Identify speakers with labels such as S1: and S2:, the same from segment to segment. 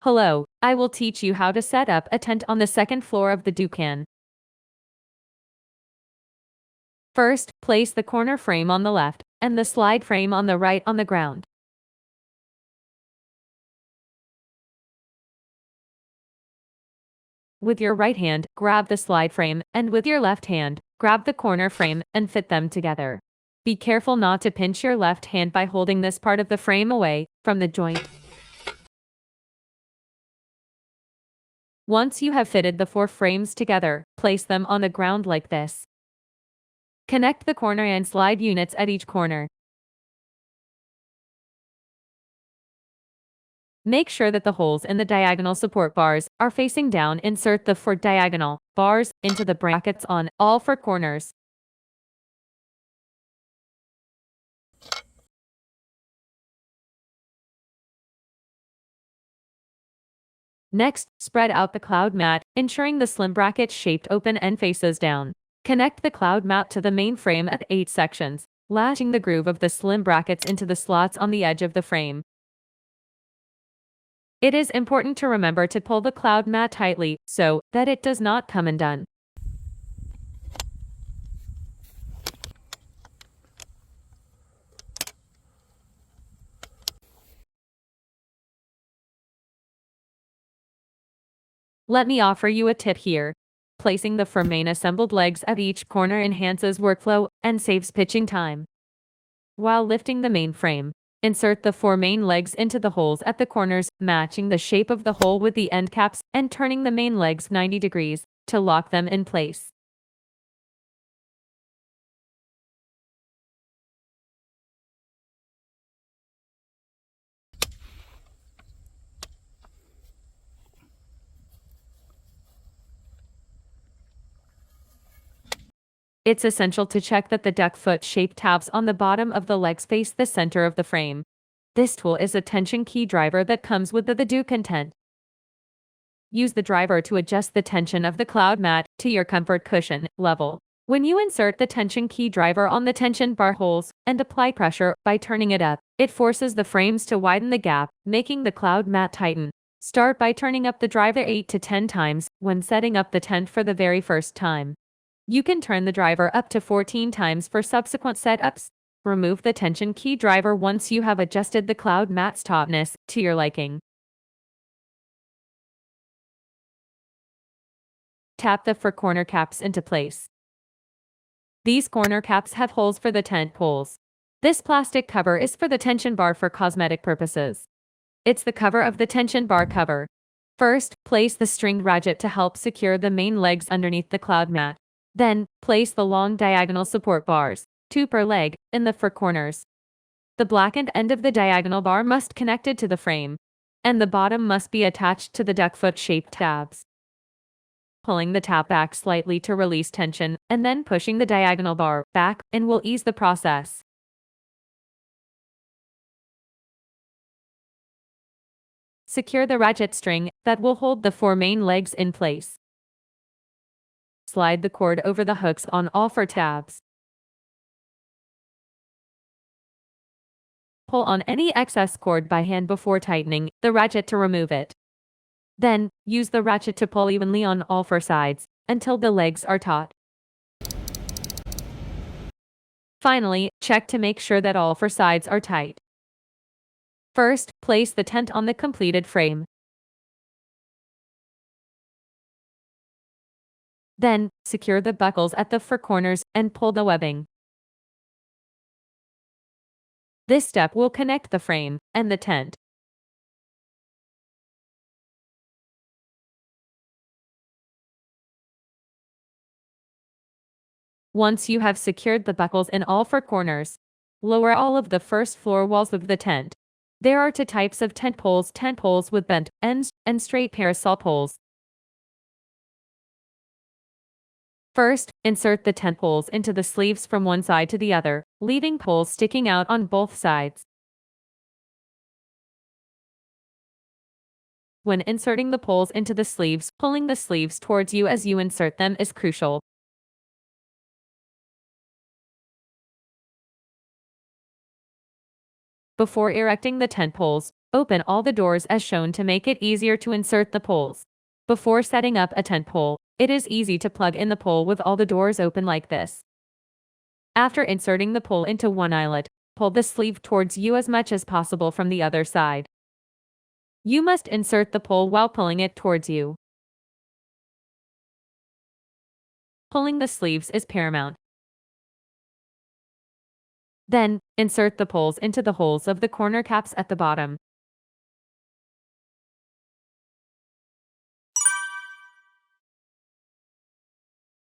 S1: Hello, I will teach you how to set up a tent on the second floor of the DockingRoom. First, place the corner frame on the left and the slide frame on the right on the ground. With your right hand, grab the slide frame, and with your left hand, grab the corner frame and fit them together. Be careful not to pinch your left hand by holding this part of the frame away from the joint. Once you have fitted the 4 frames together, place them on the ground like this. Connect the corner and slide units at each corner. Make sure that the holes in the diagonal support bars are facing down. Insert the 4 diagonal bars into the brackets on all 4 corners. Next, spread out the cloud mat, ensuring the slim bracket shaped open and faces down. Connect the cloud mat to the main frame at 8 sections, lashing the groove of the slim brackets into the slots on the edge of the frame. It is important to remember to pull the cloud mat tightly so that it does not come undone. Let me offer you a tip here. Placing the 4 main assembled legs at each corner enhances workflow and saves pitching time. While lifting the main frame, insert the 4 main legs into the holes at the corners, matching the shape of the hole with the end caps and turning the main legs 90 degrees to lock them in place. It's essential to check that the duck foot-shaped tabs on the bottom of the legs face the center of the frame. This tool is a tension key driver that comes with the THEDOOKAN tent. Use the driver to adjust the tension of the cloud mat to your comfort cushion level. When you insert the tension key driver on the tension bar holes and apply pressure by turning it up, it forces the frames to widen the gap, making the cloud mat tighten. Start by turning up the driver 8 to 10 times when setting up the tent for the very first time. You can turn the driver up to 14 times for subsequent setups. Remove the tension key driver once you have adjusted the cloud mat's tautness to your liking. Tap the 4 corner caps into place. These corner caps have holes for the tent poles. This plastic cover is for the tension bar for cosmetic purposes. It's the cover of the tension bar cover. First, place the stringed ratchet to help secure the main legs underneath the cloud mat. Then, place the long diagonal support bars, 2 per leg, in the 4 corners. The blackened end of the diagonal bar must be connected to the frame, and the bottom must be attached to the duck foot-shaped tabs. Pulling the tab back slightly to release tension, and then pushing the diagonal bar back in will ease the process. Secure the ratchet string that will hold the 4 main legs in place. Slide the cord over the hooks on all 4 tabs. Pull on any excess cord by hand before tightening the ratchet to remove it. Then, use the ratchet to pull evenly on all 4 sides until the legs are taut. Finally, check to make sure that all 4 sides are tight. First, place the tent on the completed frame. Then, secure the buckles at the 4 corners and pull the webbing. This step will connect the frame and the tent. Once you have secured the buckles in all 4 corners, lower all of the first floor walls of the tent. There are 2 types of tent poles with bent ends and straight parasol poles. First, insert the tent poles into the sleeves from one side to the other, leaving poles sticking out on both sides. When inserting the poles into the sleeves, pulling the sleeves towards you as you insert them is crucial. Before erecting the tent poles, Open all the doors as shown to make it easier to insert the poles. Before setting up a tent pole, it is easy to plug in the pole with all the doors open like this. After inserting the pole into one eyelet, pull the sleeve towards you as much as possible from the other side. You must insert the pole while pulling it towards you. Pulling the sleeves is paramount. Then, insert the poles into the holes of the corner caps at the bottom.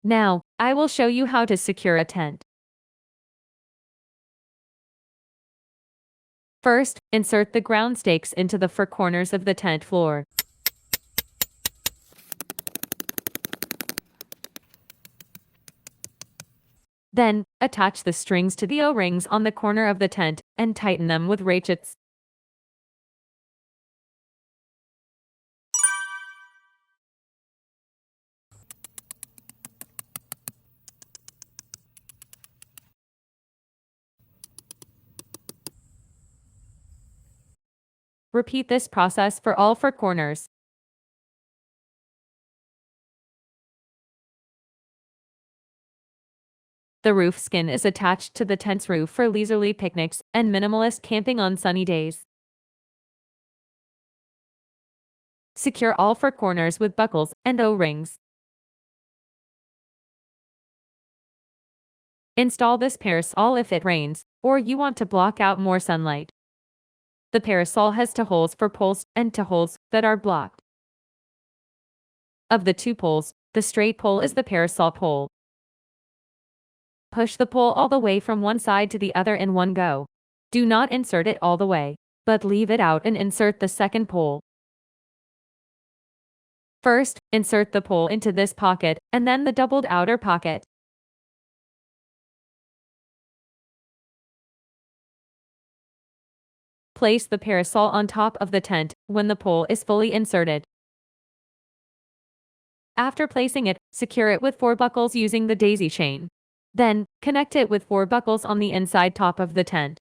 S1: Now, I will show you how to secure a tent. First, insert the ground stakes into the four corners of the tent floor. Then, attach the strings to the O-rings on the corner of the tent and tighten them with ratchets. Repeat this process for all four corners. The roof skin is attached to the tent's roof for leisurely picnics and minimalist camping on sunny days. Secure all four corners with buckles and O-rings. Install this parasol if it rains, or you want to block out more sunlight. The parasol has two holes for poles and two holes that are blocked. Of the two poles, the straight pole is the parasol pole. Push the pole all the way from one side to the other in one go. Do not insert it all the way, but leave it out and insert the second pole. First, insert the pole into this pocket and then the doubled outer pocket. Place the parasol on top of the tent when the pole is fully inserted. After placing it, secure it with 4 buckles using the daisy chain. Then, connect it with 4 buckles on the inside top of the tent.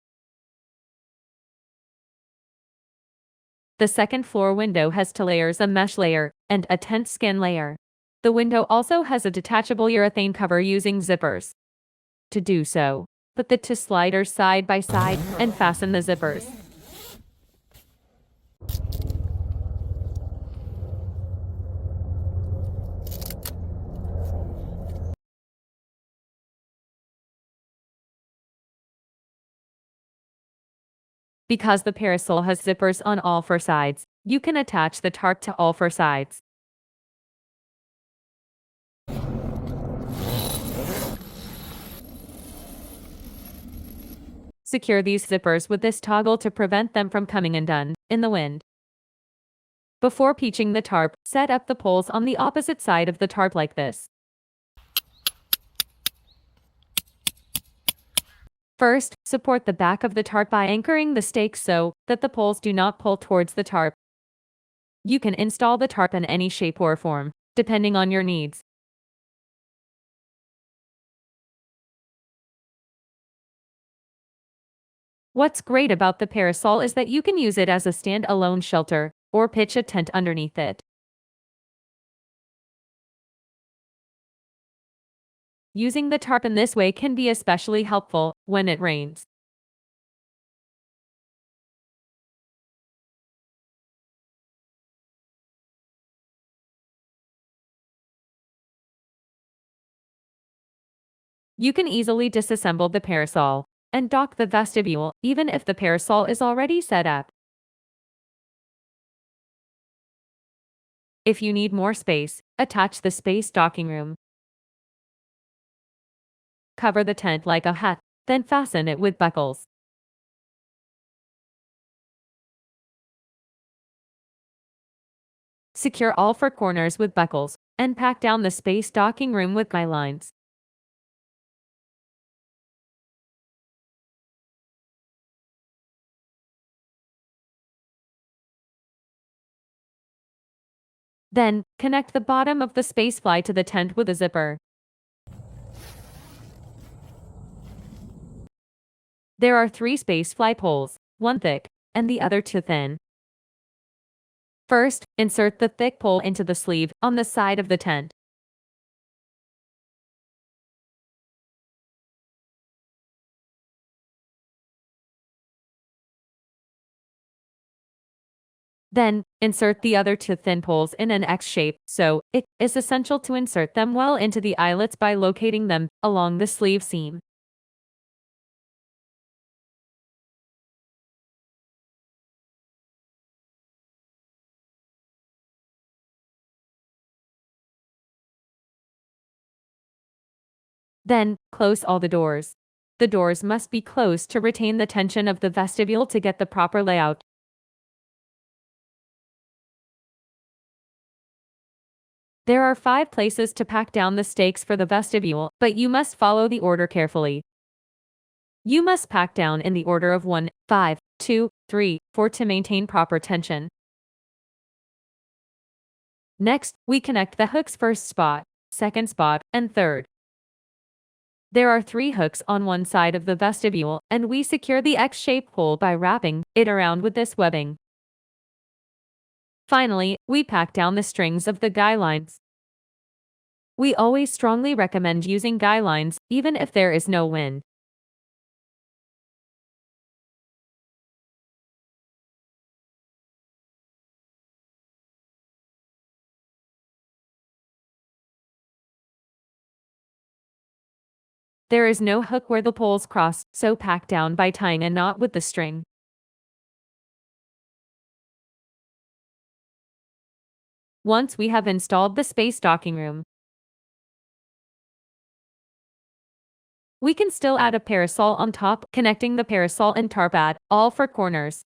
S1: The second floor window has 2 layers, a mesh layer and a tent skin layer. The window also has a detachable urethane cover using zippers. To do so, put the 2 sliders side by side and fasten the zippers. Because the parasol has zippers on all 4 sides, you can attach the tarp to all 4 sides. Secure these zippers with this toggle to prevent them from coming undone in the wind. Before pitching the tarp, set up the poles on the opposite side of the tarp like this. First, support the back of the tarp by anchoring the stakes so that the poles do not pull towards the tarp. You can install the tarp in any shape or form, depending on your needs. What's great about the parasol is that you can use it as a stand-alone shelter or pitch a tent underneath it. Using the tarp in this way can be especially helpful when it rains. You can easily disassemble the parasol and dock the vestibule even if the parasol is already set up. If you need more space, attach the space docking room. Cover the tent like a hut, then fasten it with buckles. Secure all 4 corners with buckles, and pack down the space docking room with guy lines. Then, connect the bottom of the space fly to the tent with a zipper. There are 3 space fly poles, 1 thick and the other too thin. First, insert the thick pole into the sleeve on the side of the tent. Then, insert the other two thin poles in an X shape, so it is essential to insert them well into the eyelets by locating them along the sleeve seam. Then, close all the doors. The doors must be closed to retain the tension of the vestibule to get the proper layout. There are 5 places to pack down the stakes for the vestibule, but you must follow the order carefully. You must pack down in the order of 1, 5, 2, 3, 4 to maintain proper tension. Next, we connect the hook's first spot, second spot, and third. There are 3 hooks on one side of the vestibule, and we secure the X-shaped pole by wrapping it around with this webbing. Finally, we pack down the strings of the guy lines. We always strongly recommend using guy lines, even if there is no wind. There is no hook where the poles cross, so pack down by tying a knot with the string. Once we have installed the space docking room, we can still add a parasol on top, connecting the parasol and tarp at all 4 corners.